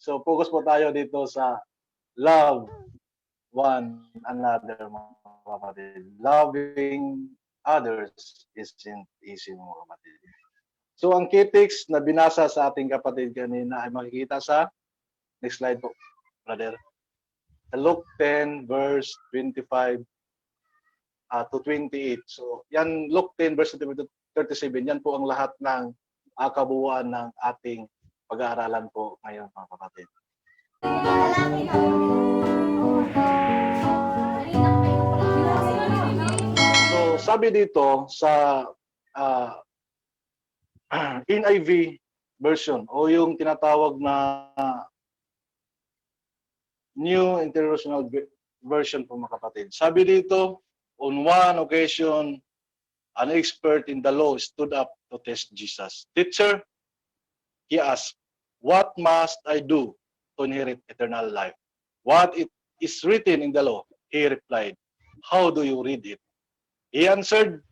So focus po tayo dito sa love one another, mga kapatid. Loving others isn't easy, mga kapatid. So ang key text na binasa sa ating kapatid kanina ay makikita sa next slide po, brother. Luke 10 verse 25 to 28. So yan, Luke 10 verse 25 to 37, yan po ang lahat ng kabuuan ng ating pag-aaralan po ngayon, mga kapatid. So sabi dito sa NIV version o yung tinatawag na New International Version po, mga kapatid. Sabi dito, on one occasion, an expert in the law stood up to test Jesus. Teacher, he asked, what must I do to inherit eternal life? What is written in the law? He replied, how do you read it? He answered,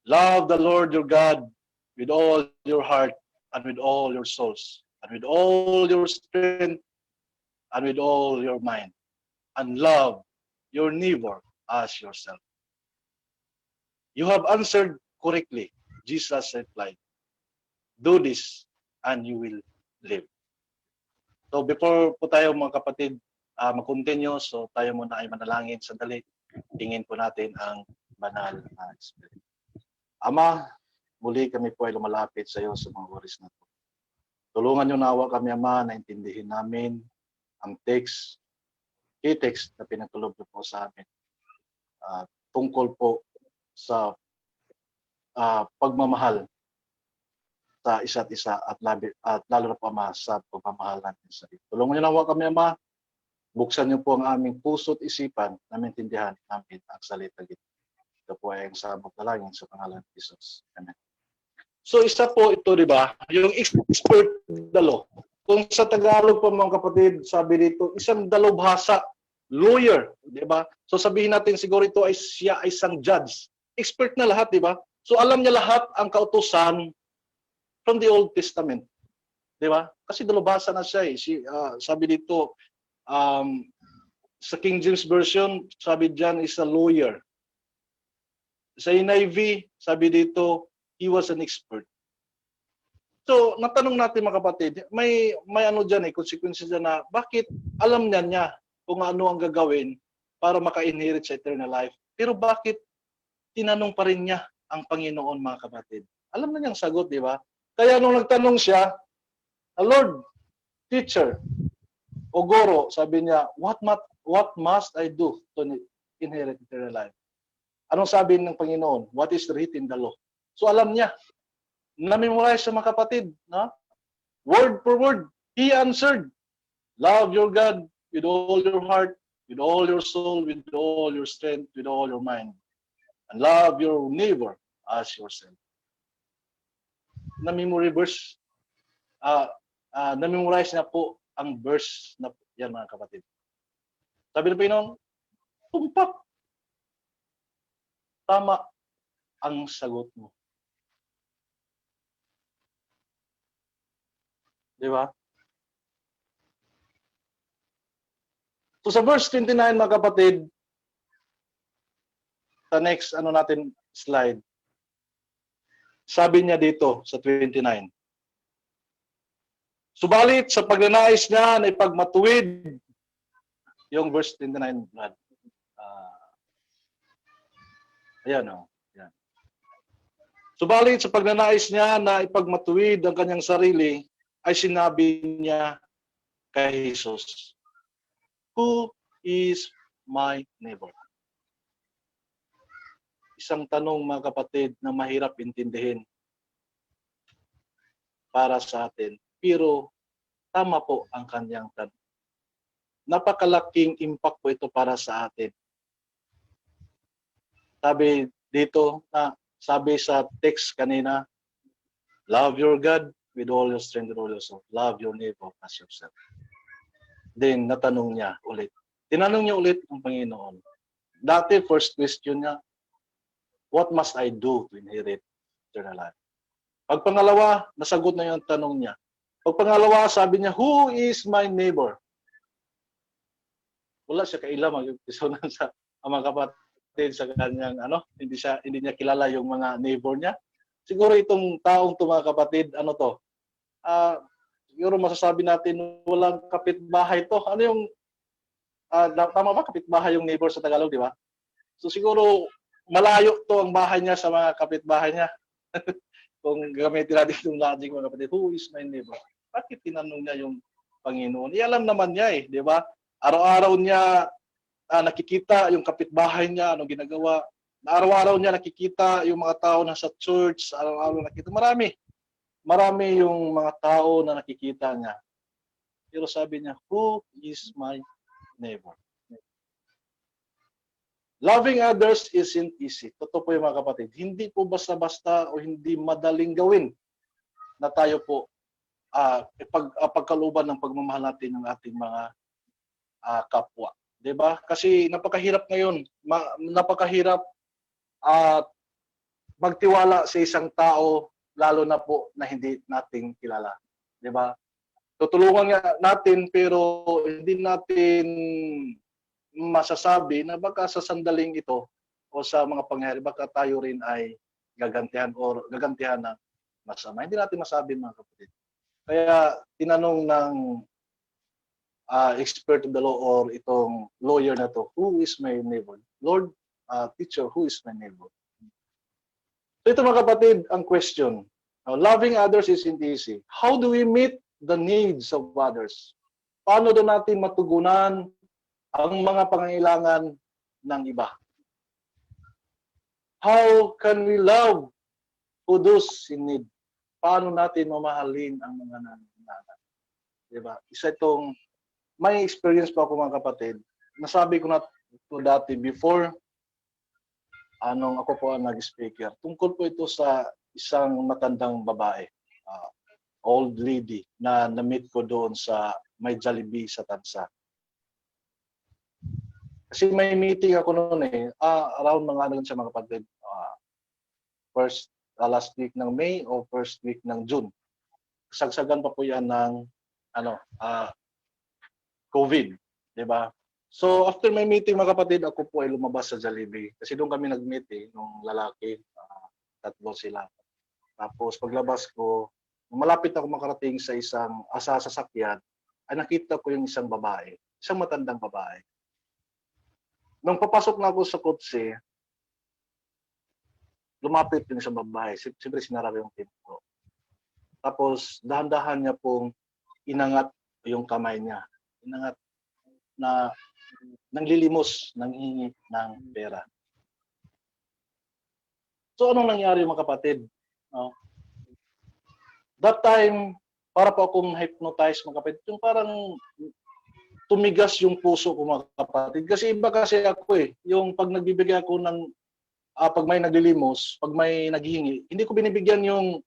love the Lord your God with all your heart and with all your souls and with all your strength and with all your mind, and love your neighbor as yourself. You have answered correctly, Jesus replied. Do this and you will live. So before po tayo, mga kapatid, mag-continue, so tayo muna ay manalangin sandali. Tingin po natin ang banal na Espiritu. Ama, muli kami po ay lumalapit sa iyo sa mga oras na ito. Tulungan niyo nawa kami, Ama, na intindihin namin ang text, key text na pinatulob niyo po sa amin. Tungkol po sa pagmamahal sa isa't isa at lalo na po, Ama, sa pagmamahal natin sa iyo. Tulungan niyo nawa kami, Ama, buksan niyo po ang aming puso at isipan na maintindihan namin ang salita ito. Ito po ay ang sabot na langin sa pangalan ni Jesus. Amen. So isa po ito, di ba? Yung expert the law. Kung sa Tagalog po, mga kapatid, sabi dito, isang dalubhasa, lawyer, di ba? So sabihin natin siguro ito ay siya ay isang judge. Expert na lahat, di ba? So alam niya lahat ang kautusan from the Old Testament. Di ba? Kasi dalubhasa na siya eh. Sabi dito, sa King James Version, sabi diyan is a lawyer. Sa NIV, sabi dito, he was an expert. So, natanong natin, mga kapatid, may ano dyan eh, consequences dyan na bakit alam niya kung ano ang gagawin para maka-inherit sa eternal life. Pero bakit tinanong pa rin niya ang Panginoon, mga kapatid? Alam na niyang sagot, di ba? Kaya nung nagtanong siya, Lord, teacher, o guro, sabi niya, what must I do to inherit eternal life? Anong sabi ng Panginoon? What is written in the law? So alam niya. Na-memorize sa mga kapatid. No? Word for word. He answered, love your God with all your heart, with all your soul, with all your strength, with all your mind. And love your neighbor as yourself. Na-memory verse. Na-memorize na po ang verse na yan, mga kapatid. Sabi ng Panginoon, tumpak. Tama ang sagot mo. Di ba? So sa verse 29, mga kapatid, sa next natin slide, sabi niya dito sa 29, subalit sa pagnanais niya na ipagmatuwid, yung verse 29, Brad. Ayan o. Ayan. Subalit sa pagnanais niya na ipagmatuwid ang kanyang sarili, ay sinabi niya kay Jesus, who is my neighbor? Isang tanong, mga kapatid, na mahirap intindihin para sa atin. Pero tama po ang kanyang tanong. Napakalaking impact po ito para sa atin. Sabi dito, sabi sa text kanina, love your God with all your strength and all your soul. Love your neighbor as yourself. Then, natanong niya ulit. Tinanong niya ulit ang Panginoon. Dati, first question niya, what must I do to inherit eternal life? Pag pangalawa, nasagot na yung tanong niya. Pag pangalawa, sabi niya, who is my neighbor? Wala siya kaila mag-isunan sa mga kapatid sa kanyang hindi niya kilala yung mga neighbor niya. Siguro itong taong to mga kapatid, siguro masasabi natin walang kapitbahay to. Ano yung tama ba kapitbahay yung neighbor sa Tagalog, di ba? So siguro malayo to ang bahay niya sa mga kapitbahay niya. Kung gamitin natin itong logic mga kapatid, who is my neighbor? Bakit tinanong niya yung Panginoon? Alam naman niya di ba? Araw-araw niya nakikita yung kapitbahay niya, anong ginagawa. Araw-araw niya nakikita yung mga tao na sa church, araw-araw nakikita. Marami yung mga tao na nakikita niya. Pero sabi niya, who is my neighbor? Loving others isn't easy. Totoo po yung mga kapatid. Hindi po basta-basta o hindi madaling gawin na tayo po pagkalooban ng pagmamahal natin ng ating mga kapwa. 'Di ba? Kasi napakahirap ngayon. Napakahirap magtiwala sa isang tao lalo na po na hindi nating kilala. 'Di ba? Tutulungan nga natin pero hindi natin masasabi na baka sa sandaling ito o sa mga pangyayari baka tayo rin ay gagantihan ng masama. Hindi natin masabi mga kapatid. Kaya tinanong ng expert of the law or itong lawyer na to, who is my neighbor? Lord, teacher, who is my neighbor? So ito mga kapatid, ang question. Now, loving others isn't easy. How do we meet the needs of others? Paano doon natin matugunan ang mga pangangailangan ng iba? How can we love who those in need? Paano natin mamahalin ang mga nangangailangan? Diba? Isa itong may experience pa ako mga kapatid. Nasabi ko na ito dati before ako po ang nag-speaker. Tungkol po ito sa isang matandang babae, old lady na na-meet ko doon sa may Jollibee sa Tansa. Kasi may meeting ako noon around mga sa mga kapatid. Last week ng May o first week ng June. Sagsagan pa po yan ng COVID, di ba? So after my meeting mga kapatid, ako po ay lumabas sa Jollibee. Kasi doon kami nag-meeting nung lalaki, tatlo sila. Tapos paglabas ko, malapit ako makarating sa isang sasakyan, ay nakita ko yung isang babae, isang matandang babae. Nung papasok na ako sa kotse, lumapit yung isang babae. Siyempre sinara yung pinto. Tapos dahan-dahan niya pong inangat yung kamay niya. Inangat na nanglilimos, nanghingi ng pera. So anong nangyari mga kapatid? That time, para po akong hypnotize mga kapatid, yung parang tumigas yung puso ko mga kapatid. Kasi iba kasi ako yung pag nagbibigay ako ng, pag may naglilimos, pag may naghihingi, hindi ko binibigyan yung,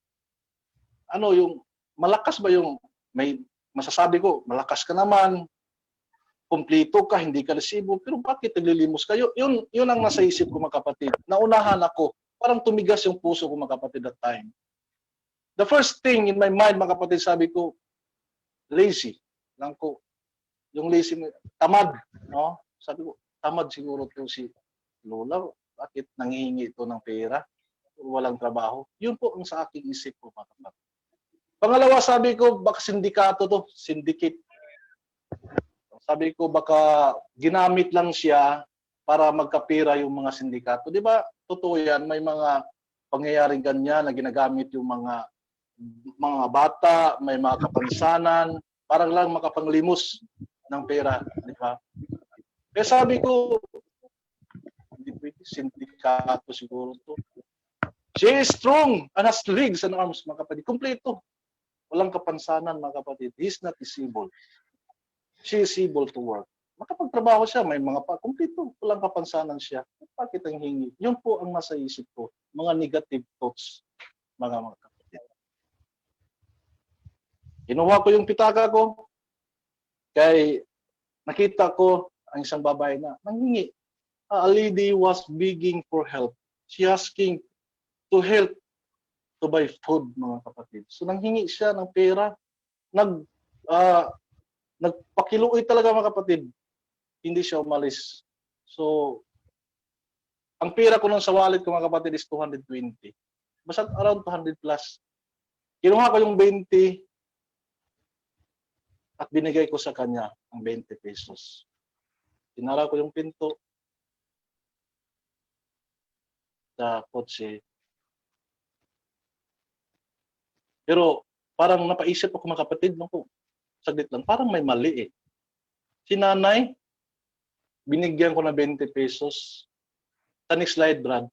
yung malakas ba yung, may masasabi ko, malakas ka naman, kumplito ka, hindi ka resibo, pero bakit naglilimos ka? Yun ang nasa isip ko mga kapatid. Naunahan ako, parang tumigas yung puso ko mga kapatid that time. The first thing in my mind mga kapatid, sabi ko, lazy lang ko. Yung lazy, tamad. No? Sabi ko, tamad siguro to si Lola. Bakit nanghihingi ito ng pera? Walang trabaho. Yun po ang sa aking isip ko mga kapatid. Pangalawa, sabi ko, baka sindikato to, syndicate. Sabi ko, baka ginamit lang siya para magkapira yung mga sindikato. Di ba, totoo yan, may mga pangyayaring ganyan na ginagamit yung mga bata, may mga kapansanan, parang lang makapanglimos ng pera. Di ba? Kaya sabi ko, hindi pwede, sindikato siguro to. She is strong and has legs and arms, mga kapatid. Kompleto. Walang kapansanan, mga kapatid. He's not disabled. She is able to work. Makapagtrabaho siya, may mga kompleto. Walang kapansanan siya. Bakit ang hingi? Yun po ang nasa isip ko. Mga negative thoughts, mga kapatid. Kinuha ko yung pitaka ko. Kaya nakita ko ang isang babae na nanghingi. A lady was begging for help. She asking to help to buy food, mga kapatid. So nanghingi siya ng pera. nag ah, nagpakiluoy talaga mga kapatid. Hindi siya umalis. So, ang pera ko nun sa wallet ko mga kapatid is 220. Basta around 200 plus. Kinuha ko yung 20 at binigay ko sa kanya ang 20 pesos. Tinara ko yung pinto sa kotse. Pero parang napaisip ako mga kapatid, naku, saglit lang, parang may mali eh. Si nanay, binigyan ko na 20 pesos. Sa next slide, Brad.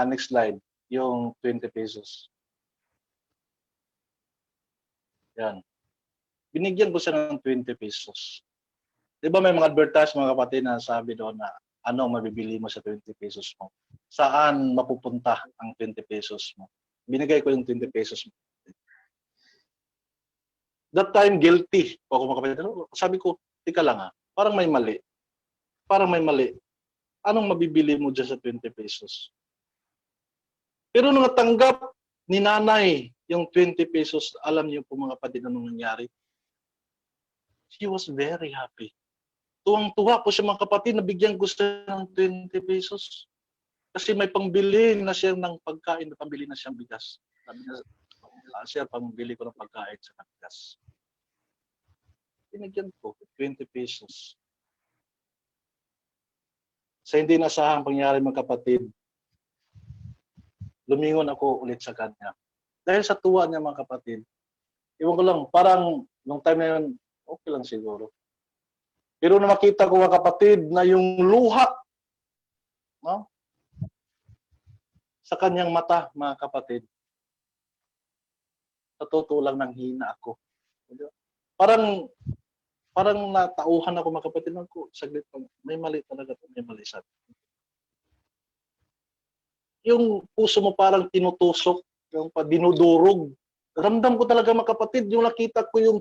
Next slide, yung 20 pesos. Yan. Binigyan ko siya ng 20 pesos. Di ba may mga advertise mga kapatid na sabi doon na ano ang mabibili mo sa 20 pesos mo? Saan mapupunta ang 20 pesos mo? Binigay ko yung 20 pesos mo. That time, guilty po ako mga kapatid. Sabi ko, tika lang parang may mali. Parang may mali. Anong mabibili mo dyan sa 20 pesos? Pero nung natanggap ni nanay yung 20 pesos, alam niyo po mga kapatid anong nangyari? She was very happy. Tuwang-tuwa po siya mga kapatid, nabigyan ko siya ng 20 pesos. Kasi may pangbili na siya ng pagkain, pambili na siyang bigas. Sabi niya, siya pangbili ko ng pagkain sa bigas. Pinagyan ko, 20 pesos. Sa hindi nasahang pangyari mga kapatid, lumingon ako ulit sa kanya. Dahil sa tuwa niya mga kapatid, iwan ko lang, parang nung time na yun, okay lang siguro. Pero na makita ko mga kapatid na yung luha, no? Sa kanyang mata mga kapatid, sa totoo lang nang hina ako. Parang natauhan ako mga kapatid ko, saglit lang, may mali talaga, may mali sabi. Yung puso mo parang tinutusok, yung dinudurog. Ramdam ko talaga mga kapatid, yung nakita ko yung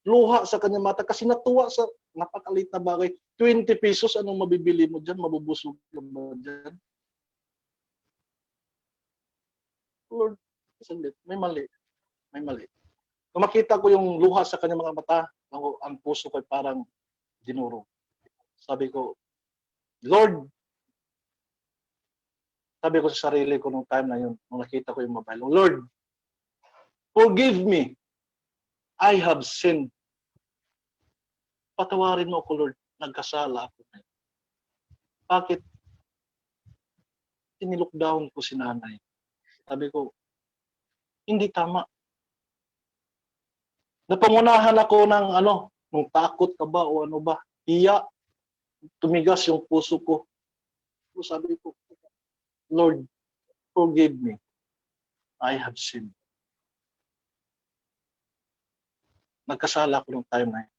luha sa kanyang mata kasi natuwa sa napakalit na bagay. 20 pesos, anong mabibili mo dyan? Mabubusog ka ba dyan? Lord, saglit, may mali. May mali. Kung makita ko yung luha sa kanyang mga mata, ang puso ko ay parang dinurog. Sabi ko, Lord, sabi ko sa sarili ko nung time na yun, nung nakita ko yung mobile, Lord, forgive me. I have sinned. Patawarin mo ako, Lord. Nagkasala ako. Bakit? Tinilook down ko si nanay. Sabi ko, hindi tama. Napangunahan ako ng nung takot ka ba o ano ba? Hiya. Tumigas yung puso ko. So sabi ko, Lord, forgive me. I have sinned. Nagkasala ako nung time na yun.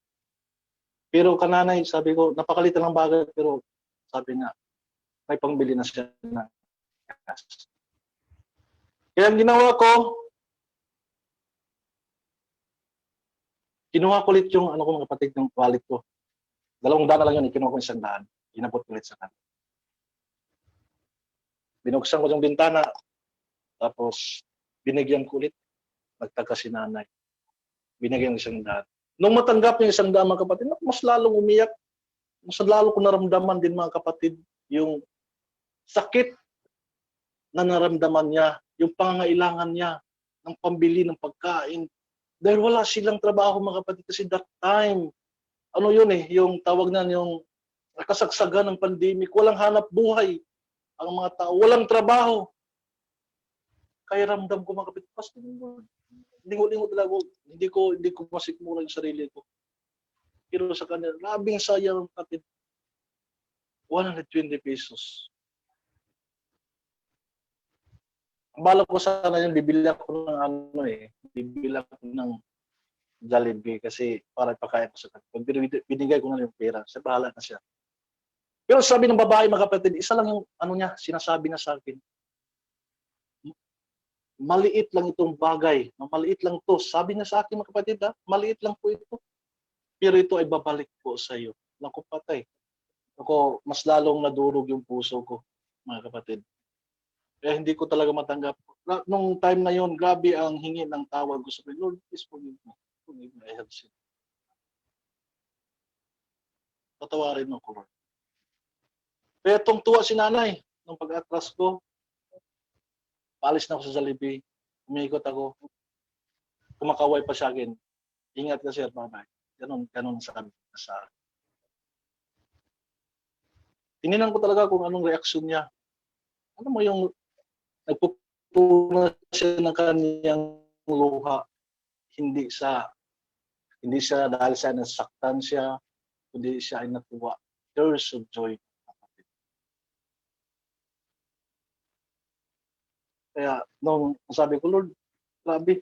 Pero kananay, sabi ko, napakalitan ng bagay, pero sabi niya, may pangbili na siya ng gas. Kaya ang ginawa ko, kinuha ko ulit yung ko mga kapatid ng wallet ko. 200 na lang yun, kinuha ko 100. Inabot ulit sa kanya. Binuksan ko yung bintana, tapos binigyan ko ulit. Nagtaka si nanay. Binigyan ko 100. Nung matanggap niya 100 mga kapatid, mas lalong umiyak. Mas lalo ko naramdaman din mga kapatid yung sakit na naramdaman niya, yung pangangailangan niya ng pambili ng pagkain. Dahil wala silang trabaho mga kapatid kasi that time, yung tawag na yung kasagsagan ng pandemic, walang hanap buhay ang mga tao, walang trabaho. Kaya ramdam ko mga kapatid, lingo-lingo talaga, hindi ko masikmura yung sarili ko. Pero sa kanila, labing sayang kapatid, 120 pesos. Ang balak ko sana yun, bibili ako ng bibili ako ng Jollibee kasi para pakain ko sa kanila. Pero binigay ko na yung pera, sa bahala na siya. Pero sabi ng babae mga kapatid, isa lang yung sinasabi na sa akin. Maliit lang itong bagay, maliit lang to. Sabi niya sa akin mga kapatid, maliit lang po ito. Pero ito ay babalik po sa iyo. Naku patay. Ako, mas lalong nadurog yung puso ko, mga kapatid. Kaya hindi ko talaga matanggap. Nung time na yon, grabe ang hingi ng tawag ko sa Lord, please forgive me. Forgive me, I have sinned. Patawarin mo ko, Lord. Kaya tuwa si nanay. Nung pag-atras ko, paalis na ako sa Jollibee. Umikot ako. Kumakaway pa siya akin. Ingat ka, sir, bye-bye. Ganun sabi sa akin. Tininan ko talaga kung anong reaksyon niya. Ano mo yung nagpupuna siya ng kaniyang luha. Hindi siya dahil siya nasaktan siya, kundi siya ay natuwa. Tears of joy. Kaya nung sabi ko, Lord, grabe.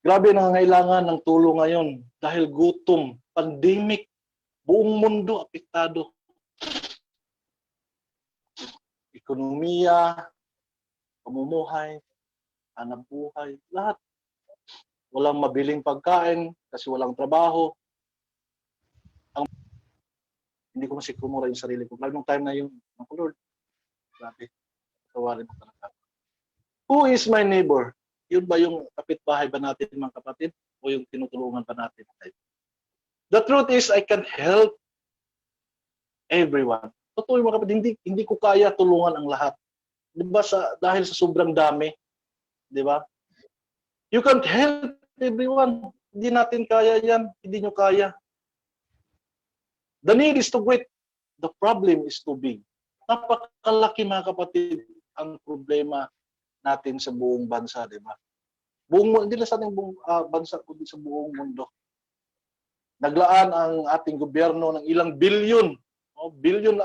Grabe nangangailangan ng tulong ngayon dahil gutom, pandemic, buong mundo apektado. Ekonomiya, pamumuhay, hanap buhay, lahat. Walang mabiling pagkain kasi walang trabaho. Hindi ko masikumura yung sarili ko. Lalo nung time na yun, ako, Lord, grabe, tawarin mo talaga. Who is my neighbor? Yun ba yung kapitbahay ba natin, mga kapatid? O yung tinutulungan pa natin? The truth is, I can help everyone. Totoo yung mga kapatid, hindi ko kaya tulungan ang lahat. Di ba dahil sa sobrang dami? Di ba? You can't help everyone. Hindi natin kaya yan. Hindi nyo kaya. The need is too great. The problem is too big. Napakalaki, mga kapatid, ang problema natin sa buong bansa, di ba? Hindi lang sa ating buong bansa, kundi sa buong mundo. Naglaan ang ating gobyerno ng ilang bilyon. Bilyon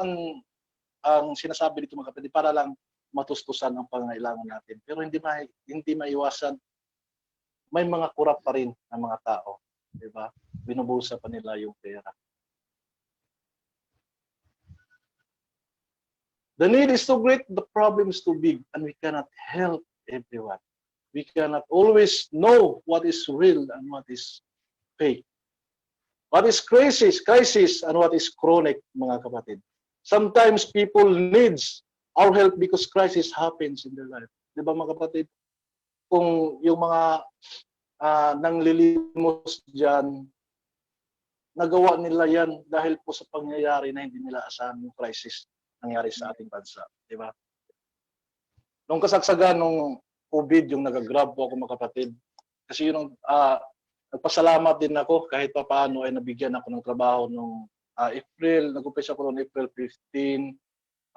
ang sinasabi dito, mga kapatid, para lang matustusan ang pangangailangan natin. Pero hindi maiwasan, may mga kurap pa rin ng mga tao. Di ba? Binubusa pa nila yung pera. The need is too great, the problem is too big, and we cannot help everyone. We cannot always know what is real and what is fake. What is crisis, and what is chronic, mga kapatid. Sometimes people needs our help because crisis happens in their life. Di ba, mga kapatid? Kung yung mga nanglilimos dyan, nagawa nila yan dahil po sa pangyayari na hindi nila asahan yung crisis nangyari sa ating bansa, di ba? Nung kasagsagan nung COVID, yung nag-grab po ako, mga kapatid, kasi yun nagpasalamat din ako kahit pa paano ay nabigyan ako ng trabaho nung nag-umpisa ko noong April 15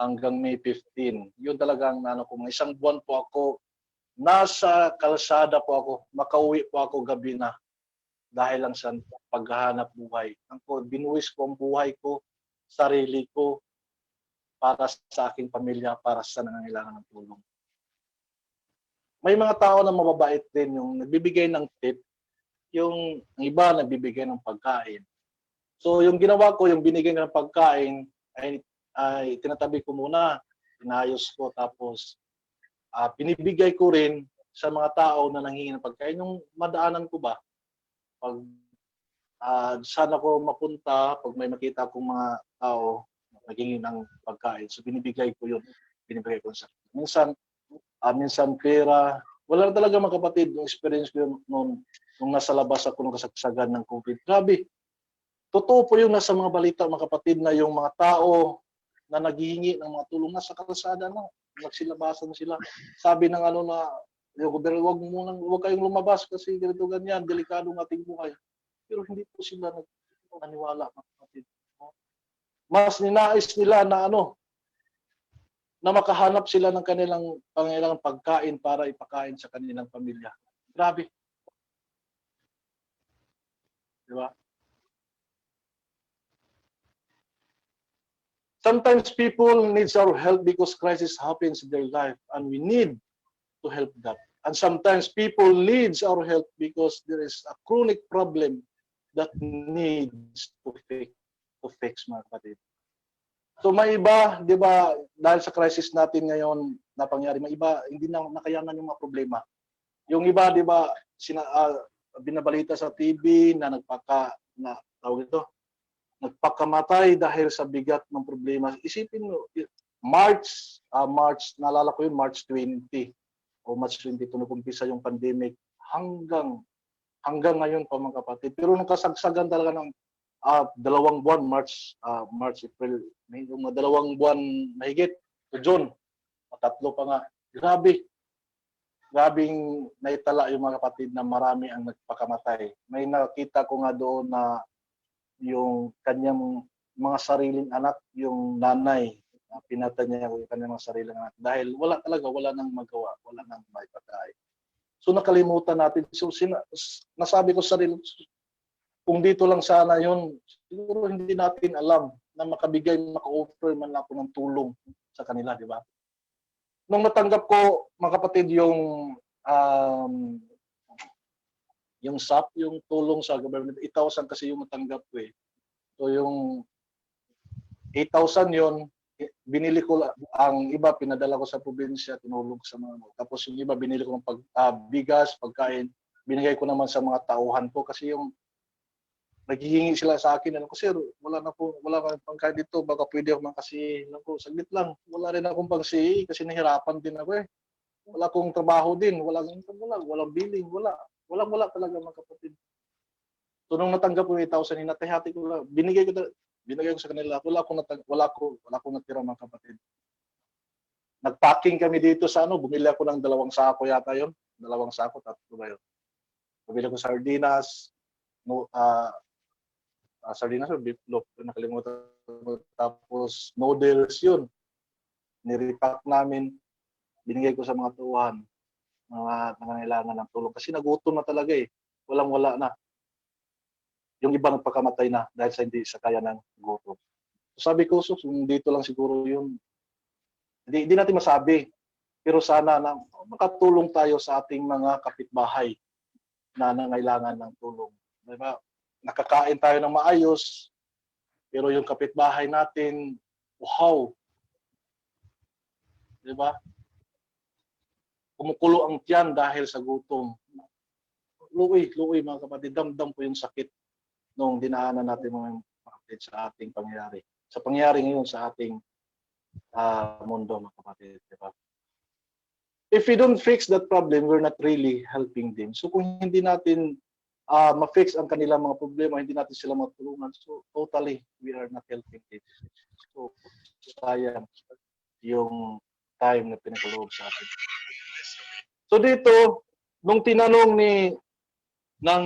hanggang May 15. Yun talagang kung isang buwan po ako, nasa kalsada po ako, makauwi po ako gabi na dahil lang sa paghahanap buhay. Binuwis ko ang buhay ko, sarili ko, para sa aking pamilya, para sa nangangailangan ng tulong. May mga tao na mababait din yung nagbibigay ng tip, yung iba nagbibigay ng pagkain. So yung ginawa ko, yung binigay ng pagkain, ay tinatabi ko muna, inayos ko, tapos pinibigay ko rin sa mga tao na nanghihingi ng pagkain. Yung madaanan ko ba, pag saan ako mapunta, pag may makita akong mga tao, naghingi ng pagkain. So binibigay ko yun. Binibigay ko sa minsan pera. Wala na talaga, mga kapatid, yung experience ko yun nung nasa labas ako nung kasagsagan ng COVID. Grabe. Totoo po yung nasa mga balita, mga kapatid, na yung mga tao na naghihingi ng mga tulong nasa kalsada na, nagsilabasan sila. Sabi ng yung gobyerno, wag kayong lumabas kasi ganito ganyan, delikado ng ating buhay. Pero hindi po sila naniwala, mga kapatid. Mas ninais nila na na makahanap sila ng kanilang pangailangan pagkain para ipakain sa kanilang pamilya. Grabe. Di ba? Sometimes people needs our help because crisis happens in their life and we need to help them. And sometimes people needs our help because there is a chronic problem that needs to fix, mga kapatid. So may iba, di ba, dahil sa crisis natin ngayon na pangyari, may iba, hindi na nakayanan yung mga problema. Yung iba, di ba, binabalita sa TV na nagpakamatay dahil sa bigat ng problema. Isipin mo, March, naalala ko yun, March 20 o March 22 nung umpisa yung pandemic hanggang ngayon pa mga kapatid. Pero nung kasagsagan talaga ng 2 buwan, March, April, yung 2 buwan mahigit, to June, 3 pa nga. Grabing naitala yung mga kapatid na marami ang nagpakamatay. May nakita ko nga doon na yung kanyang mga sariling anak, yung nanay, pinatay niya yung kanyang mga sariling anak dahil wala nang magawa, wala nang may pagkain. So nakalimutan natin. So nasabi ko sa sarili, kung dito lang sana yun, siguro hindi natin alam na maka-offer man ako ng tulong sa kanila, di ba? Nung natanggap ko, mga kapatid, yung SAP, yung tulong sa government, 8,000 kasi yung natanggap ko eh. So yung 8,000 yun, binili ko, ang iba pinadala ko sa probinsya, tinulong sa mga, tapos yung iba binili ko ng bigas, pagkain, binigay ko naman sa mga tauhan ko kasi yung naghihingi sila sa akin, ano ko, sir, wala kang pangkain dito, baka pwede ako makasihi. Ako, saglit lang, wala rin akong pangsihi kasi nahirapan din ako eh. Wala akong trabaho din, walang billing, wala talaga mga kapatid. So nung natanggap ko 8,000, hinati-hati ko lang, binigay ko sa kanila, wala akong natira mga kapatid. Nagpacking kami dito sa bumili ako ng 2 sako yata yon, 2 sako, 3 ba yun. Bumili ko sardinas, sardinas o beef loaf, nakalimutan ko. Tapos noodles yun. Nirepack namin, binigay ko sa mga tuwan, mga nangangailangan ng tulong. Kasi nagutom na talaga eh. Wala na. Yung iba nagpakamatay na dahil sa hindi sa kaya ng gutom. So sabi ko, kung dito lang siguro yun, hindi natin masabi. Pero sana na makatulong tayo sa ating mga kapitbahay na nangailangan ng tulong. Diba? Nakakain tayo ng maayos, pero yung kapitbahay natin, wow! Diba? Kumukulo ang tiyan dahil sa gutom. Luoy mga kapatid, damdam po yung sakit nung dinaanan natin mga kapatid sa ating pangyayari. Sa pangyayari ngayon sa ating mundo mga kapatid. Diba? If we don't fix that problem, we're not really helping them. So kung hindi natin ma-fix ang kanilang mga problema, hindi natin sila matulungan. So, totally, we are not helping it. So, sayang yung time na pinakaloob sa atin. So, dito, nung tinanong ng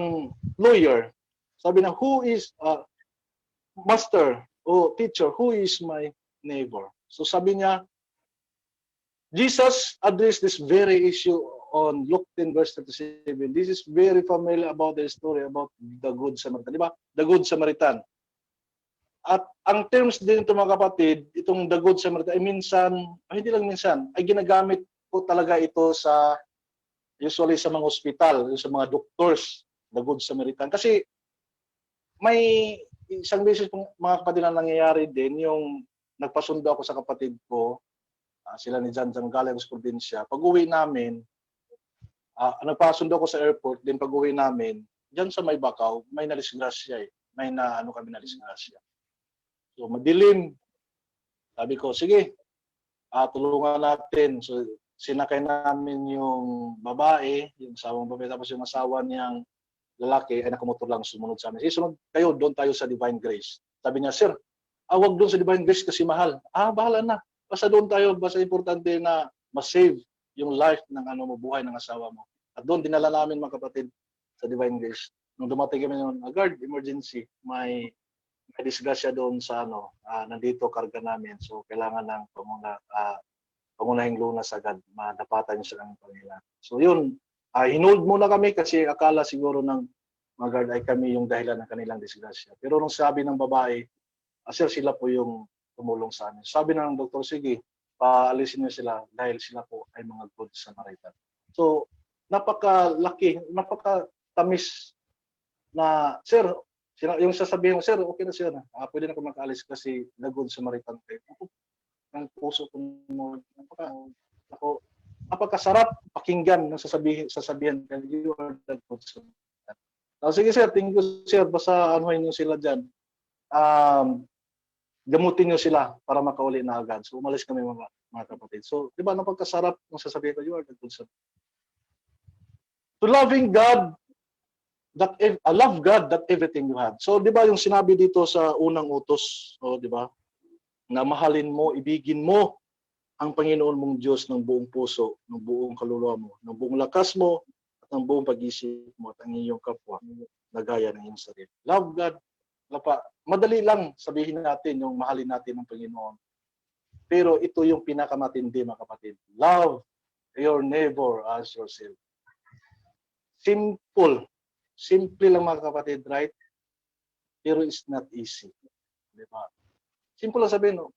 lawyer, sabi na, who is, master o teacher, who is my neighbor? So, sabi niya, Jesus addressed this very issue on Luke 10 verse 37. This is very familiar about the story about the Good Samaritan. Diba? The Good Samaritan. At ang terms din ito mga kapatid, itong the Good Samaritan, ay minsan, hindi lang minsan, ay ginagamit po talaga ito usually sa mga ospital, sa mga doctors, the Good Samaritan. Kasi may isang beses mga kapatid na nangyayari din, yung nagpasundo ako sa kapatid ko, sila ni Jan galing sa probinsya. Pag-uwi namin, nagpasundo ko sa airport, din pag-uwi namin, diyan sa may Bakaw, may nalisgrasya eh. May kami nalisgrasya. So madilim. Sabi ko, sige, tulungan natin. So sinakay namin yung babae, yung asawang babae, tapos yung asawa niyang lalaki ay nakamotor lang sumunod sa amin. Sunod kayo, doon tayo sa Divine Grace. Sabi niya, sir, wag doon sa Divine Grace kasi mahal. Bahala na. Basta doon tayo, basta importante na ma-save yung life ng buhay ng asawa mo. At doon dinala namin mga kapatid sa Divine Grace. Nung dumating kami noon, agad emergency, may disgrasya doon sa nandito karga namin. So kailangan ng pangunahing lunas agad, madapatan siya ng Panginoon. So yun, hinold muna kami kasi akala siguro ng mga guard ay kami yung dahilan ng kanilang disgrasya. Pero nung sabi ng babae, sir, sila po yung tumulong sa amin. Sabi ng doktor, sige, paalisin niyo sila dahil sila po ay mga Good Samaritan. So, napakalaki, napakatamis na, sir, yung sasabihin mo, sir, okay na sir, pwede na ako makaalis kasi the Good Samaritan kayo. Ang puso ko mo, napakasarap pakinggan ng sasabihan kayo, you are the Good Samaritan. Sige sir, thank you sir, basta anuhin niyo sila dyan. gamutin nyo sila para makauli na agad. So umalis kami mga kapatid. So, di ba, napagkasarap ng sasabihin ko, you are the good son. To loving God, love God that everything you have. So, di ba, yung sinabi dito sa unang utos, di ba, na mahalin mo, ibigin mo ang Panginoon mong Diyos ng buong puso, ng buong kaluluwa mo, ng buong lakas mo, at ng buong pag-isip mo, at ang iyong kapwa na gaya ng iyong sarili. Love God. Madali lang sabihin natin yung mahalin natin ng Panginoon. Pero ito yung pinakamatindi, mga kapatid. Love your neighbor as yourself. Simple. Simple lang, mga kapatid, right? Pero it's not easy. Diba? Simple lang sabihin, no?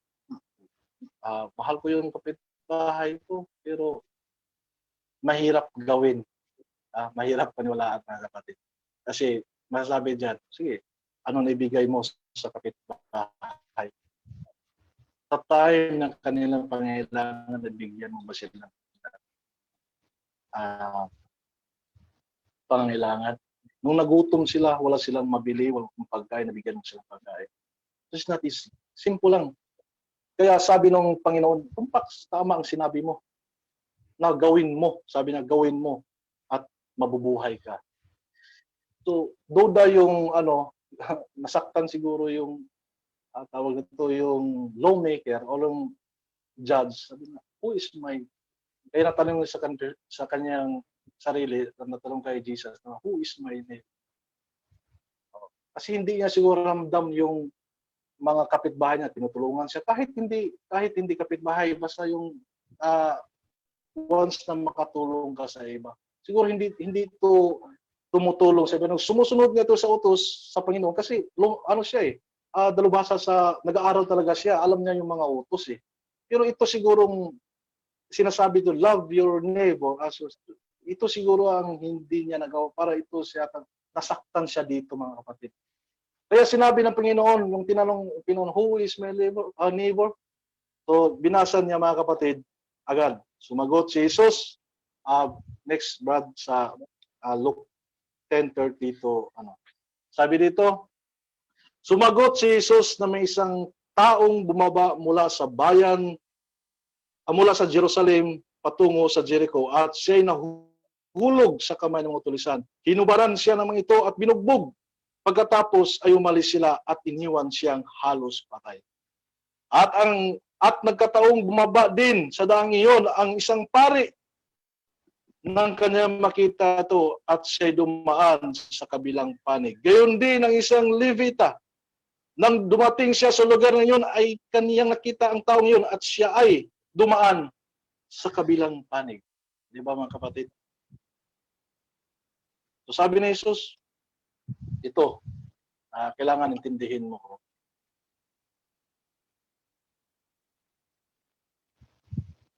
Mahal ko yung kapitbahay ko, pero mahirap gawin. Mahirap paniwalaan, mga kapatid. Kasi masasabi dyan, sige, ano naibigay mo sa kapitbahay? Sa time ng kanilang pangailangan, nabigyan mo ba sila pangailangan? Nung nagutom sila, wala silang mabili, walang pagkain, nabigyan mo silang pagkain. It's not easy. Simple lang. Kaya sabi ng Panginoon, tumpak, tama ang sinabi mo. Na gawin mo. Sabi na gawin mo at mabubuhay ka. So, duda yung nasaktan siguro yung tawag nito yung lawmaker o yung judge. Sabi na, who is my... Kaya natanong sa kanyang sarili, natanong kay Jesus, who is my neighbor? Kasi hindi niya siguro ramdam yung mga kapitbahay niya, tinutulungan siya. Kahit hindi kapitbahay, basta yung once na makatulong ka sa iba. Siguro hindi ito tumutulong sa iba. Sumusunod nga ito sa utos sa Panginoon kasi siya dalubhasa nag-aaral talaga siya. Alam niya yung mga utos eh. Pero ito sigurong sinasabi doon, love your neighbor as yourself. Ito siguro ang hindi niya nagawa para ito siya, nasaktan siya dito, mga kapatid. Kaya sinabi ng Panginoon, yung tinanong Panginoon, who is my neighbor? So, binasa niya, mga kapatid, agad. Sumagot si Jesus. Next, Brad, sa Luke 10:30 to, Sabi dito, sumagot si Jesus na may isang taong bumaba mula sa mula sa Jerusalem patungo sa Jericho at siya'y nahulog sa kamay ng mga tulisan. Hinubaran siya ng mga ito at binugbog. Pagkatapos ay umalis sila at iniwan siyang halos patay. At nagkataong bumaba din sa daang iyon ang isang pari nang kanyang makita ito at siya'y dumaan sa kabilang panig. Gayon din ang isang Levita. Nang dumating siya sa lugar na yun ay kaniyang nakita ang taong yun at siya ay dumaan sa kabilang panig. Di ba, mga kapatid? So sabi ni Jesus, ito, kailangan intindihin mo ko.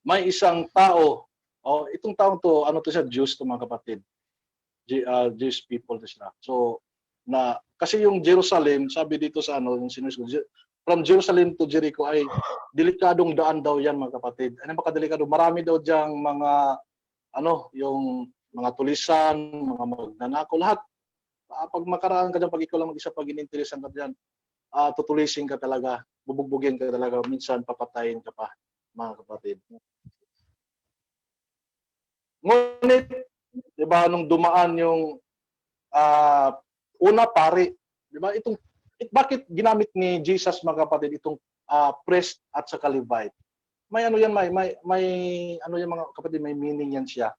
May isang tao, itong taong to, ano to siya, Jews to, mga kapatid. Jewish people to sila. So, kasi yung Jerusalem, sabi dito sa yung sinusunod, from Jerusalem to Jericho ay delikadong daan daw yan, mga kapatid. Ano ba kadelikado? Marami daw diyang mga, yung mga tulisan, mga magnanakaw, lahat. Pag makaraan ka dyan, pag ikaw lang mag-isa, pag ininteresan ka dyan, tutulisin ka talaga, bubugbugin ka talaga, minsan papatayin ka pa, mga kapatid. Ngunit, di ba, nung dumaan yung una pari, di ba, bakit ginamit ni Jesus, mga kapatid, itong priest at saka Levite? May yan, may yan, mga kapatid, may meaning yan siya,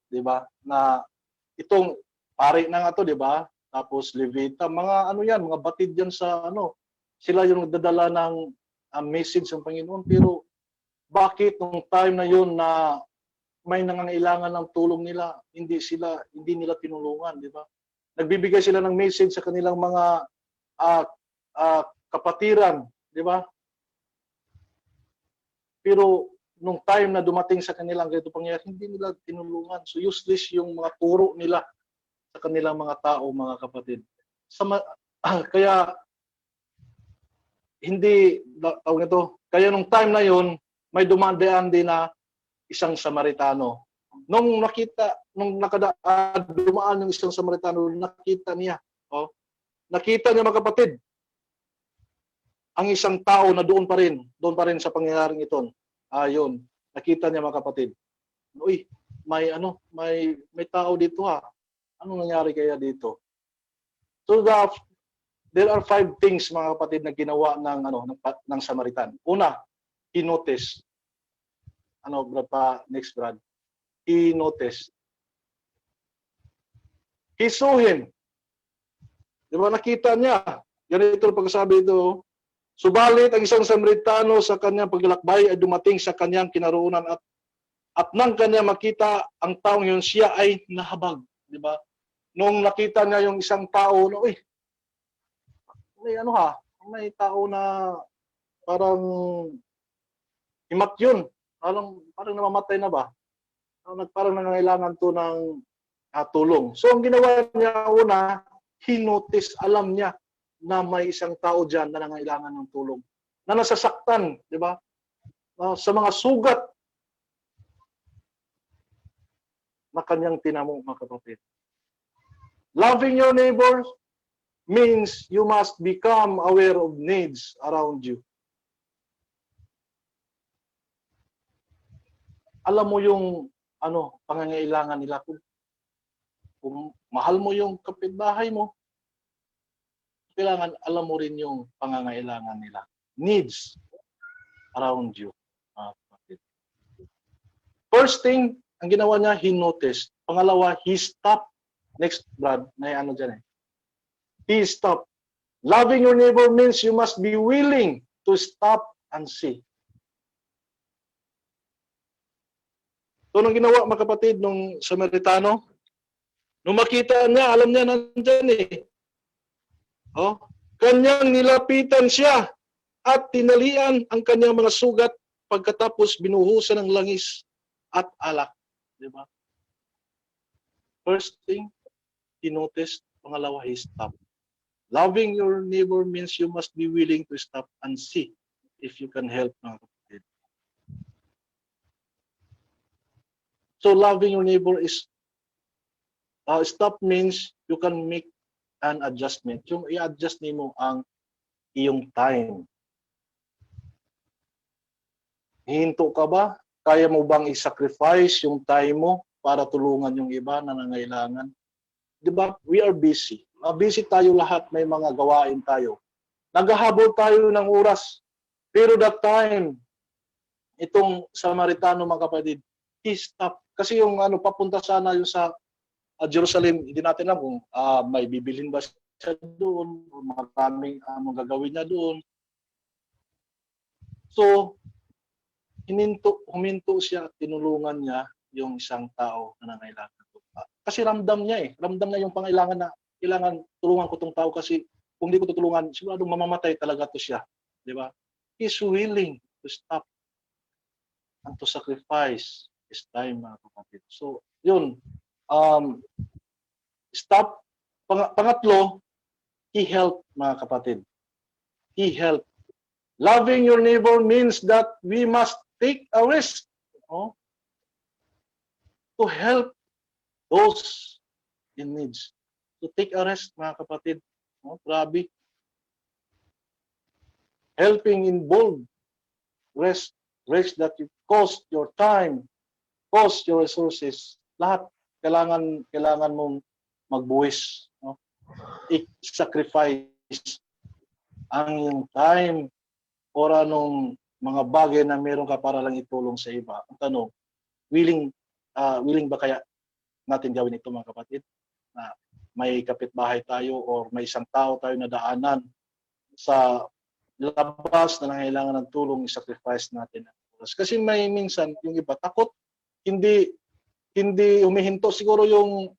di ba? Na itong pari na nga to, di ba? Tapos Levita, mga yan, mga batid yan sa sila yung nagdadala ng message ng Panginoon. Pero bakit nung time na yun na may nangangailangan ng tulong nila, hindi nila tinulungan, di ba? Nagbibigay sila ng message sa kanilang mga kapatiran, di ba? Pero nung time na dumating sa kanilang ganito pangyayari, hindi nila tinulungan. So useless yung mga turo nila sa kanilang mga tao, mga kapatid. Kaya hindi tawag nito. Kaya nung time na yon, may dumandaan din na isang Samaritano. Nung dumaan yung isang Samaritano, nakita niya, mga kapatid, ang isang tao na doon pa rin sa pangyayaring ito. Ayun, nakita niya mga kapatid. Uy, may tao dito ha. Anong nangyari kaya dito? So there are 5 things mga kapatid na ginawa ng Samaritan. Una, he noticed. Next Brad. He noticed. He saw him. Di ba nakita niya? Ganito ang pagsasabi ito. Subalit ang isang Samaritano sa kanyang paglalakbay ay dumating sa kanyang kinaroonan at nang kanya makita ang taong yun, siya ay nahabag, di ba? Nung nakita niya yung isang tao, may tao na parang himat yun. Parang namamatay na ba? Parang nangangailangan to ng tulong. So ang ginawa niya una, he noticed, alam niya na may isang tao dyan na nangangailangan ng tulong. Na nasasaktan, di ba? Sa mga sugat na kanyang tinamo, mga kapatid. Loving your neighbor means you must become aware of needs around you. Alam mo yung pangangailangan nila. Kung mahal mo yung kapitbahay mo, kailangan alam mo rin yung pangangailangan nila. Needs around you. First thing, ang ginawa niya, he noticed. Pangalawa, he stopped. Next, Brad, may dyan eh. He stopped. Loving your neighbor means you must be willing to stop and see. So, nung ginawa, mga kapatid, nung Samaritano, nung makita niya, alam niya nandyan eh. Kanyang nilapitan siya at tinalian ang kanyang mga sugat pagkatapos binuhusan ng langis at alak. Diba? First thing, he noticed. Pangalawa, he stopped. Loving your neighbor means you must be willing to stop and see if you can help. So loving your neighbor is stop means you can make an adjustment. Yung i-adjust mo ang iyong time. Hihinto ka ba? Kaya mo bang i-sacrifice yung time mo para tulungan yung iba na nangailangan? Diba? We are busy. Busy tayo lahat. May mga gawain tayo. Naghahabol tayo ng oras. Pero that time, itong Samaritano, mga kapatid, he stopped. Kasi yung papunta sana yung sa Jerusalem, hindi natin alam kung may bibilhin ba siya doon, o maraming gagawin niya doon. So, huminto siya at tinulungan niya yung isang tao na nangailangan. Kasi ramdam niya Ramdam niya yung pangailangan na kailangan tulungan ko tong tao kasi kung hindi ko tutulungan, siguradong mamamatay talaga to siya. Di ba? He's willing to stop and to sacrifice his time, mga kapatid. So, yun. Stop. Pangatlo, he helped, mga kapatid. He helped. Loving your neighbor means that we must take a risk to help those in needs. To take a risk, mga kapatid. Grabe. Helping involve risk that you cost your time, cost your resources. Lahat kailangan mong magbuwis, i-sacrifice ang iyong time or anong mga bagay na meron ka para lang itulong sa iba. Ang tanong, willing ba kaya natin gawin ito, mga kapatid? Na may kapitbahay tayo or may isang tao tayo na daanan sa labas na nangailangan ng tulong, i-sacrifice natin. Kasi may minsan yung iba takot, hindi humihinto. Siguro yung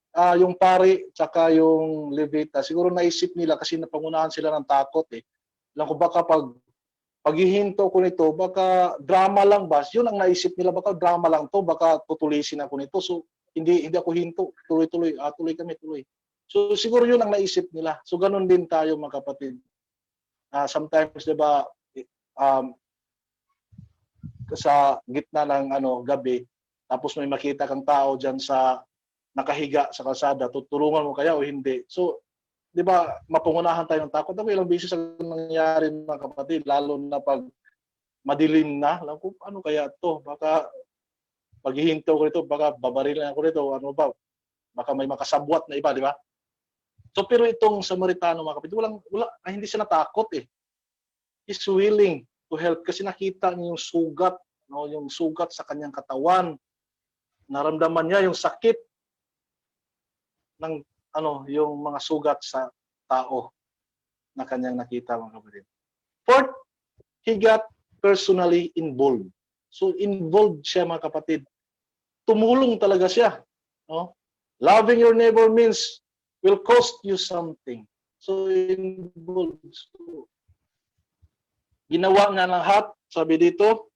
pari tsaka yung levita, siguro naisip nila kasi napangunahan sila ng takot eh. Alam ko baka paghihinto ko nito, baka drama lang ba? Yun ang naisip nila, baka drama lang to, baka tutulisin ako nito. So hindi ako hinto, tuloy kami. So siguro yun ang naisip nila. So ganun din tayo, mga kapatid. Sometimes, 'di ba, sa gitna ng gabi, tapos may makita kang tao diyan sa nakahiga sa kalsada, tutulungan mo kaya o hindi? So di ba, mapungunahan tayo ng takot. Ako ilang beses ang nangyari mga kapatid, lalo na pag madilim na, alam ko, ano kaya to? Baka paghihinto ko rito, baka babarilan ako rito, ano ba? Baka may makasabwat na iba, di ba? So pero itong Samaritano mga kapatid, hindi siya natakot eh. He's willing to help kasi nakita niya yung sugat, no, yung sugat sa kanyang katawan. Naramdaman niya yung sakit ng yung mga sugat sa tao na kanyang nakita mga kapatid. Fourth, he got personally involved. So involved siya mga kapatid. Tumulong talaga siya. No? Loving your neighbor means will cost you something. So involved. So, ginawa niya lahat, sabi dito,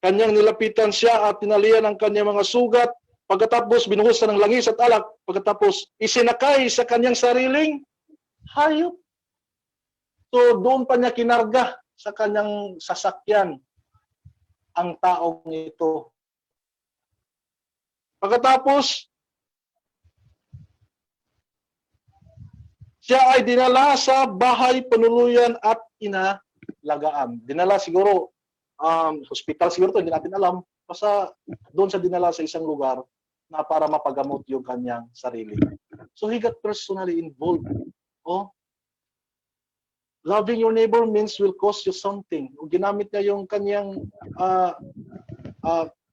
kanyang nilapitan siya at tinalian ang kanyang mga sugat. Pagkatapos binuhusan ng langis at alak. Pagkatapos isinakay sa kanyang sariling hayop. So doon pa niya kinarga sa kanyang sasakyan ang taong ito. Pagkatapos, siya ay dinala sa bahay panuluyan at inalagaan. Dinala siguro, hospital siguro to, hindi natin alam. Basta doon sa dinala sa isang lugar na para mapagamot yung kanyang sarili. So he got personally involved. Loving your neighbor means will cost you something. Ginamit niya yung kanyang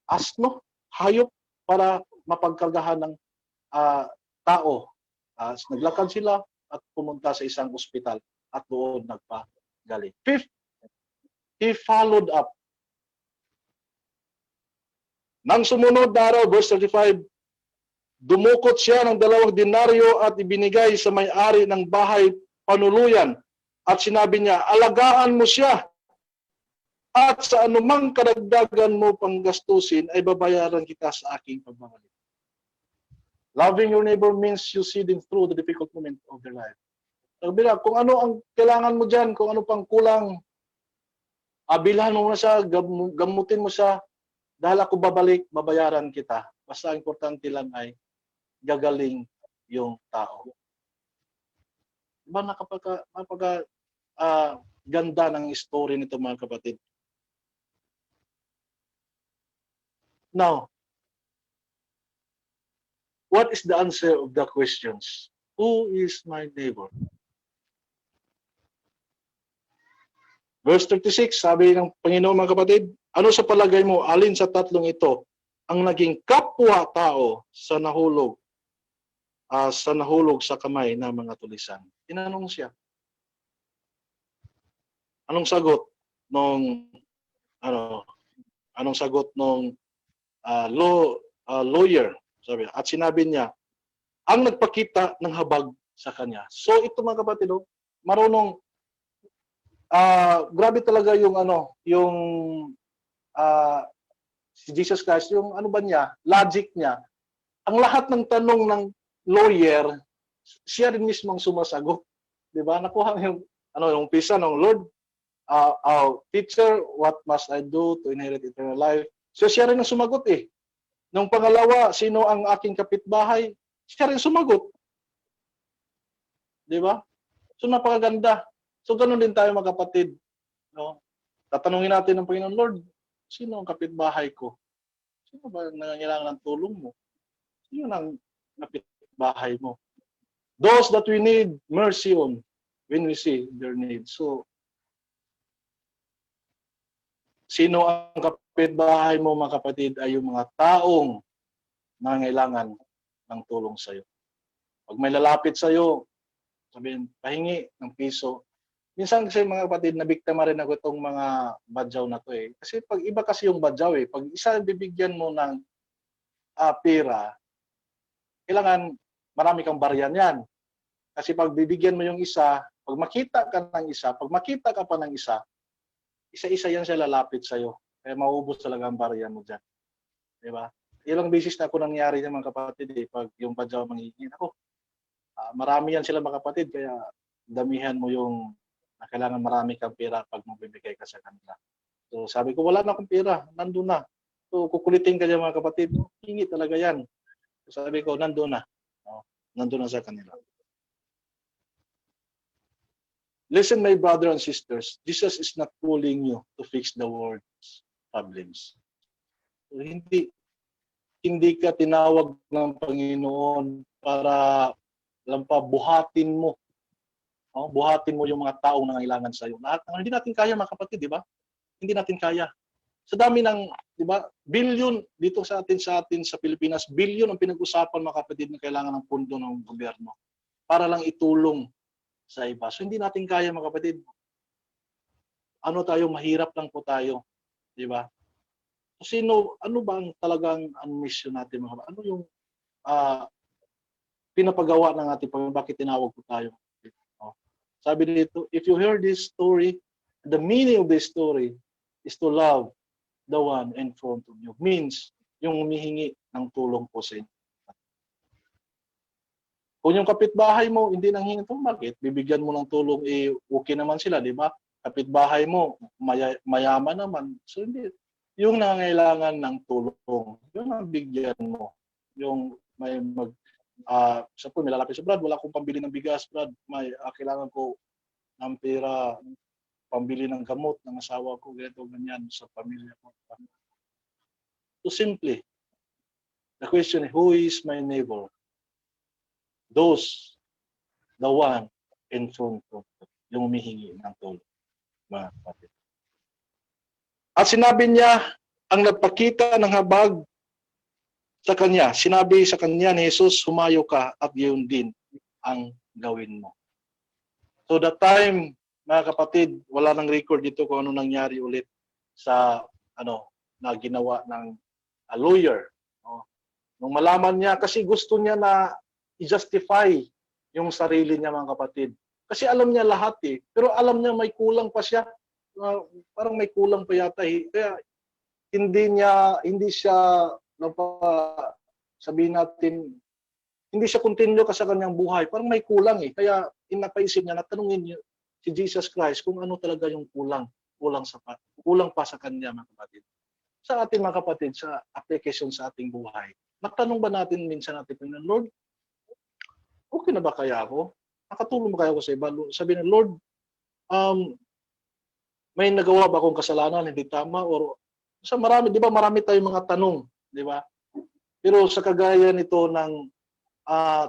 asno, hayop, para mapagkargahan ng tao. Naglakad sila at pumunta sa isang ospital at doon nagpagaling. Fifth, he followed up. Nang sumunod na araw, verse 35, dumukot siya ng 2 denaryo at ibinigay sa may-ari ng bahay panuluyan. At sinabi niya, alagaan mo siya. At sa anumang karagdagan mo pang gastusin ay babayaran kita sa aking pagbabalik. Loving your neighbor means you see them through the difficult moment of their life. Kung ano ang kailangan mo dyan, kung ano pang kulang, bilhan mo na siya, gamutin mo siya, dahil ako babalik, babayaran kita. Basta ang importante lang ay gagaling yung tao. Diba ganda ng story nito mga kapatid. Now, what is the answer of the questions? Who is my neighbor? Verse 36, sabi ng Panginoon mga kapatid, ano sa palagay mo, alin sa tatlong ito ang naging kapwa-tao sa nahulog sa kamay ng mga tulisan? Tinanong siya. Anong sagot nung lawyer? Sabi, at sinabi niya, ang nagpakita ng habag sa kanya. So ito mga kapatid, marunong grabe talaga yung si Jesus Christ, yung logic niya. Ang lahat ng tanong ng lawyer, siya rin mismo ang sumasagot. 'Di ba? Nakuha yung umpisa ng Lord, teacher, what must I do to inherit eternal life? So siya rin ang sumagot eh. Nung pangalawa, sino ang aking kapitbahay? Siya rin sumagot. 'Di ba? So napakaganda. So ganoon din tayo mga kapatid, no? Tatanungin natin ng Panginoon, Lord, sino ang kapitbahay ko? Sino ba ang nangangailangan ng tulong mo? Sino ang kapitbahay mo? Those that we need mercy on when we see their need. So sino ang kapitbahay mo mga kapatid ay yung mga taong nangangailangan ng tulong sa iyo. Pag may lalapit sa iyo, sabihin, pahingi ng piso. Minsan kasi mga kapatid, nabiktima rin ako itong mga badyaw na to eh. Kasi pag iba kasi yung badyaw eh, pag isa bibigyan mo ng pera, kailangan marami kang baryan yan. Kasi pag bibigyan mo yung isa, pag makita ka pa ng isa, isa-isa yan siya lalapit sa'yo. Kaya maubos talaga ang baryan mo dyan. Diba? Ilang beses na ako nangyari niya mga kapatid eh, pag yung badyaw manghihingi ako. Marami yan sila mga kapatid, kaya damihan mo yung kailangan marami kang pera pag magbibigay ka sa kanila. So sabi ko, wala na akong pera, nandun na. So kukulitin ka dyan mga kapatid, hingi talaga yan. So, sabi ko, nandun na. Nandun na sa kanila. Listen, my brother and sisters, Jesus is not calling you to fix the world's problems. So, hindi ka tinawag ng Panginoon para lang pa buhatin mo. Buhatin mo yung mga taong nangailangan sa iyo. Lahat ng hindi natin kaya, mga kapatid, di ba? Hindi natin kaya. Sa dami ng, di ba, billion dito sa atin sa Pilipinas, billion ang pinag-usapan, mga kapatid, na kailangan ng pondo ng gobyerno para lang itulong sa iba. So hindi natin kaya, mga kapatid. Mahirap lang po tayo, di ba? So ano ba ang talagang mission natin, mga kapatid? Ano yung pinapagawa ng ating Panginoon? Bakit tinawag po tayo? Sabi dito, if you hear this story, the meaning of this story is to love the one in front of you. Means, yung humihingi ng tulong po sa inyo. Kung yung kapitbahay mo hindi nang hingi tulong, bakit? Bibigyan mo ng tulong, okay naman sila, di ba? Kapitbahay mo, mayaman naman. So, hindi. Yung nangangailangan ng tulong, yun ang bigyan mo. Yung may sa po, may lalapit sa Brad, wala akong pambili ng bigas, Brad. Kailangan ko ng pera, pambili ng gamot ng asawa ko, ganito, ganyan, sa pamilya ko. So simply, the question is, who is my neighbor? Those, the one in front of yung humihingi ng tulong, mga kapatid. At sinabi niya, ang nagpakita ng habag sa kanya, sinabi sa kanya ni Jesus, humayo ka at yun din ang gawin mo. So that time, mga kapatid, wala nang record dito kung ano nangyari ulit sa na ginawa ng lawyer. Nung malaman niya, kasi gusto niya na i-justify yung sarili niya, mga kapatid. Kasi alam niya lahat pero alam niya may kulang pa siya. Parang may kulang pa yata Kaya hindi siya sabihin natin, hindi siya continue ka sa kanyang buhay. Parang may kulang Kaya napaisip niya, natanungin niya si Jesus Christ kung ano talaga yung kulang pa sa kanya, mga kapatid. Sa ating mga kapatid, sa application sa ating buhay, natanong ba natin minsan Lord, okay na ba kaya ako? Nakatulong ba kaya ako sa iba? Sabi ng Lord, may nagawa ba akong kasalanan, hindi tama? Or sa marami, di ba marami tayong mga tanong, di ba? Pero sa kagaya nito ng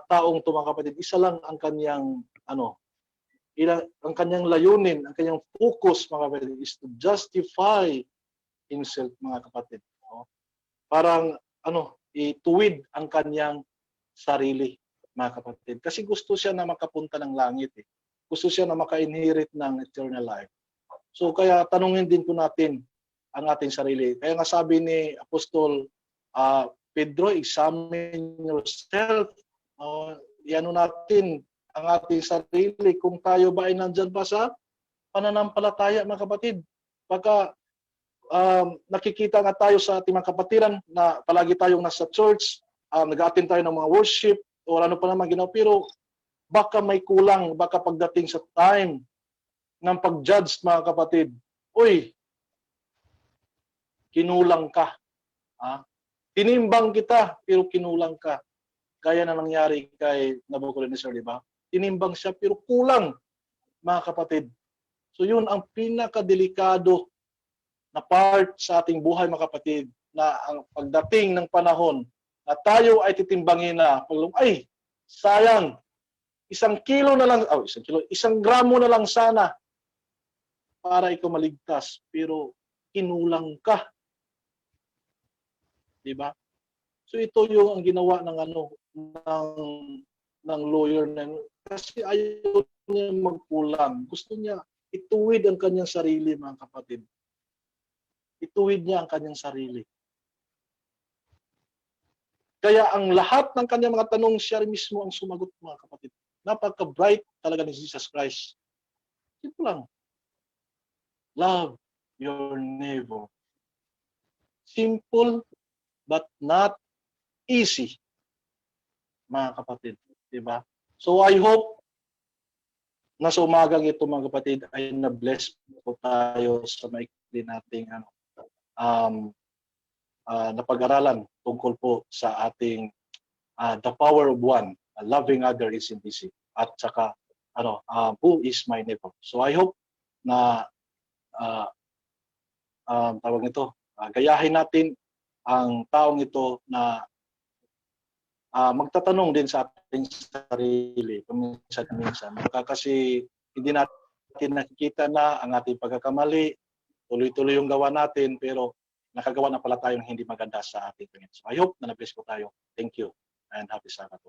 taong to, mga kapatid, isa lang ang kanyang ang kanyang layunin, ang kanyang focus, mga kapatid, is to justify himself, mga kapatid. Parang ituwid ang kanyang sarili, mga kapatid. Kasi gusto siya na makapunta ng langit. Gusto siya na maka-inherit ng eternal life. So kaya tanungin din po natin ang ating sarili. Kaya nga sabi ni Apostol Pedro, examine yourself. Natin ang ating sarili kung tayo ba ay nandyan pa sa pananampalataya, mga kapatid. Pagka nakikita nga tayo sa ating mga kapatiran na palagi tayong nasa church, nag-attend tayo ng mga worship, o ano pa naman ginawa, pero baka may kulang, baka pagdating sa time ng pag-judge, mga kapatid, kinulang ka. Tinimbang kita, pero kinulang ka. Gaya na nangyari kay Nabucodonosor, di ba? Tinimbang siya, pero kulang, mga kapatid. So yun ang pinakadelikado na part sa ating buhay, mga kapatid, na ang pagdating ng panahon na tayo ay titimbangin na, sayang, 1 kilo na lang, 1 gramo na lang sana para ikaw maligtas, pero kinulang ka. Diba? So ito yung ang ginawa ng ng lawyer na, kasi ayaw niya magkulang. Gusto niya ituwid ang kanyang sarili, mga kapatid. Ituwid niya ang kanyang sarili. Kaya ang lahat ng kanyang mga tanong, siya mismo ang sumagot, mga kapatid. Napaka-bright talaga ni Jesus Christ. Ito lang. Love your neighbor. Simple but not easy, mga kapatid. Diba? So I hope na sa umagang ito, mga kapatid, ay na-bless po tayo sa maikli nating napag-aralan tungkol po sa ating the power of one, loving other is easy. At saka who is my neighbor. So I hope na tawag nito, gayahin natin ang taong ito na magtatanong din sa ating sarili minsan. Kasi hindi natin nakikita na ang ating pagkakamali, tuloy-tuloy yung gawa natin, pero nakagawa na pala tayong hindi maganda sa ating tingin. So I hope na na-bless po tayo. Thank you and happy Sabbath.